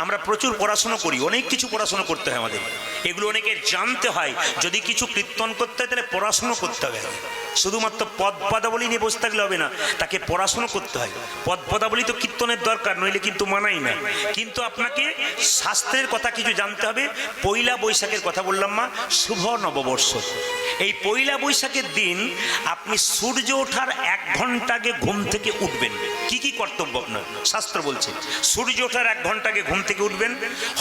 আমরা প্রচুর পড়াশোনা করি, অনেক কিছু পড়াশোনা করতে হয় আমাদের, এগুলো অনেকের জানতে হয়। যদি কিছু কীর্তন করতে হয় তাহলে পড়াশুনো করতে হবে। শুধুমাত্র পদ পদাবলী নিয়ে বসে থাকলে হবে না, তাকে পড়াশুনো করতে হয়। পদ পদাবলী তো কীর্তনের দরকার, নইলে কিন্তু মানাই না। কিন্তু আপনাকে শাস্ত্রের কথা কিছু জানতে হবে। পয়লা বৈশাখের কথা বললাম মা, শুভ নববর্ষ। এই পয়লা বৈশাখের দিন আপনি সূর্য ওঠার 1 ঘন্টা আগে ঘুম থেকে উঠবেন। কি কি কর্তব্য আপনার? শাস্ত্র বলছে সূর্য ওঠার 1 ঘন্টা আগে ঘুম থেকে উঠবেন,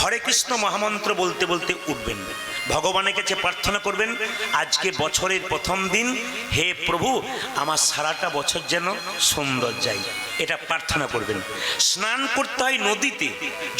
হরে কৃষ্ণ মহামন্ত্র বলতে বলতে উঠবেন, ভগবানের কাছে প্রার্থনা করবেন, আজকে বছরের প্রথম দিন, হে প্রভু আমার সারাটা বছর যেন সুন্দর যায়, এটা প্রার্থনা করবেন। স্নান করতে হয় নদীতে,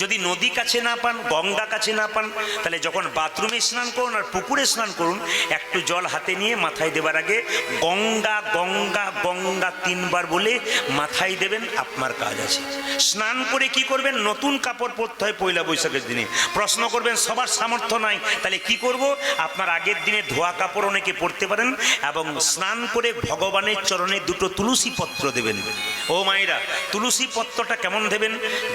যদি নদী কাছে না পান, গঙ্গা কাছে না পান, তাহলে যখন বাথরুমে স্নান করুন আর পুকুরে স্নান করুন, একটু জল হাতে নিয়ে মাথায় দেবার আগে গঙ্গা গঙ্গা গঙ্গা 3 বার বলে মাথায় দেবেন, আপনার কাজ আছে। স্নান করে কি করবেন? নতুন কাপড় পরতে হয় পয়লা বৈশাখের দিনে। প্রশ্ন করবেন সবার সামর্থ্য নাই, তাহলে কি করব? আপনার আগের দিনে ধোয়া কাপড় অনেকে পরতে পারেন, এবং স্নান করে ভগবানের চরণে 2টো তুলসী পত্র দেবেন। ও মায়েরা, তুলসী পত্রটা কেমন দেবেন?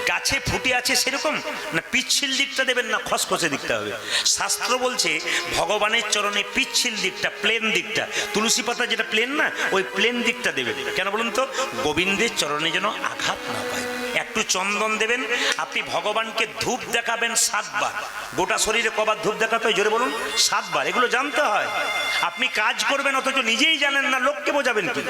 গাছে ফুটে আছে সেরকম না, পিচ্ছিল দিকটা দেবেন না খসখসে দিকটা হবে? শাস্ত্র বলছে ভগবানের চরণে পিচ্ছিল দিকটা, প্লেন দিকটা, তুলসী পাতা যেটা প্লেন না, ওই প্লেন দিকটা দেবেন। কেন বলুন তো? গোবিন্দের চরণে যেন আঘাত না পায়। একটু চন্দন দেবেন। আপনি ভগবানকে ধূপ দেখাবেন 7 বার। গোটা শরীরে কবার ধূপ দেখাতে হয় জোরে বলুন? 7 বার। এগুলো জানতে হয়। আপনি কাজ করবেন অথচ নিজেই জানেন না, লোককে বোঝাবেন কি?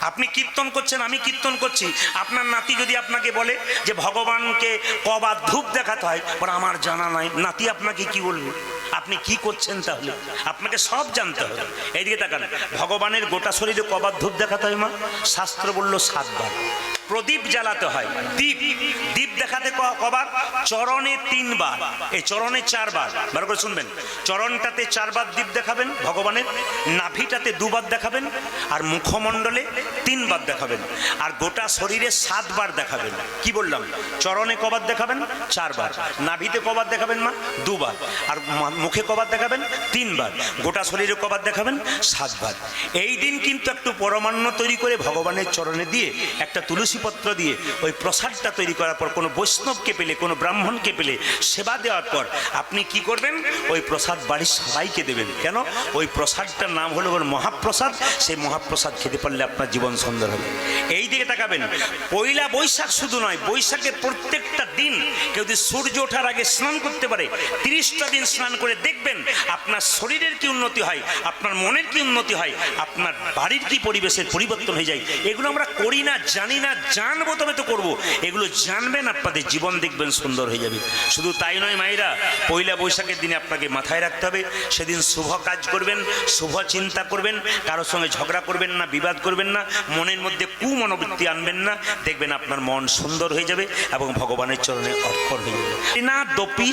আপনি কীর্তন করছেন, আমি কীর্তন করছি, আপনার নাতি যদি আপনাকে বলে যে ভগবানকে কবার ধূপ দেখাতে হয়, বলে আমার জানা নাই, নাতি আপনাকে কি বলবে? আপনি কি করছেন? তাহলে আপনাকে সব জানতে হবে। এইদিকে তাকান, ভগবানের গোটা শরীরে কবার ধূপ দেখাতে হয় মা? শাস্ত্র বলল 7 বার। প্রদীপ জ্বালাতে হয়, দীপ, দীপ দেখাতে কবার? চরণে 3 বার, এই চরণে 4 বার। ভালো করে শুনবেন, চরণটাতে 4 বার দীপ দেখাবেন ভগবানের, নাভিটাতে 2 বার দেখাবেন, আর মুখমণ্ডলে 3 বার দেখাবেন, আর গোটা শরীরে 7 বার দেখাবেন। কি বললাম? চরণে কবার দেখাবেন? 4 বার। নাভিতে কবার দেখাবেন মা? 2 বার। আর মুখে কবার দেখাবেন? 3 বার। গোটা শরীরে কবার দেখাবেন? 7 বার। এই দিন কিন্তু একটু পরমান্ন তৈরি করে ভগবানের চরণে দিয়ে, একটা তুলসী পত্র দিয়ে ওই প্রসাদটা তৈরি করার পর, কোনো বৈষ্ণবকে পেলে, কোনো ব্রাহ্মণকে পেলে সেবা দেওয়ার পর আপনি কি করবেন? ওই প্রসাদ বাড়ির সবাইকে দেবেন। কেন? ওই প্রসাদটার নাম হলো মহাপ্রসাদ। সেই মহাপ্রসাদ খেতে পারলে আপনার জীবন সুন্দর হবে। এই দিকে তাকাবেন, পয়লা বৈশাখ শুধু নয়, বৈশাখের প্রত্যেকটা দিন কেউ যদি সূর্য ওঠার আগে স্নান করতে পারে, 30টা দিন স্নান করে দেখবেন আপনার শরীরের কি উন্নতি হয়, আপনার মনের কি উন্নতি হয়, আপনার বাড়ির কি পরিবেশের পরিবর্তন হয়ে যায়। এগুলো আমরা করি না, জানি না, জানবো তবে তো করবো। এগুলো জানবেন, আপনাদের জীবন দেখবেন সুন্দর হয়ে যাবে। শুধু তাই নয় মায়েরা, পয়লা বৈশাখের দিনে আপনাকে মাথায় রাখতে হবে, সেদিন শুভ কাজ করবেন, শুভ চিন্তা করবেন, কারোর সঙ্গে ঝগড়া করবেন না, বিবাদ করবেন না, মনের মধ্যে কুমনোবৃত্তি আনবেন না। দেখবেন আপনার মন সুন্দর হয়ে যাবে এবং ভগবানের চরণে অর্পণ হয়ে যাবে। না দোপি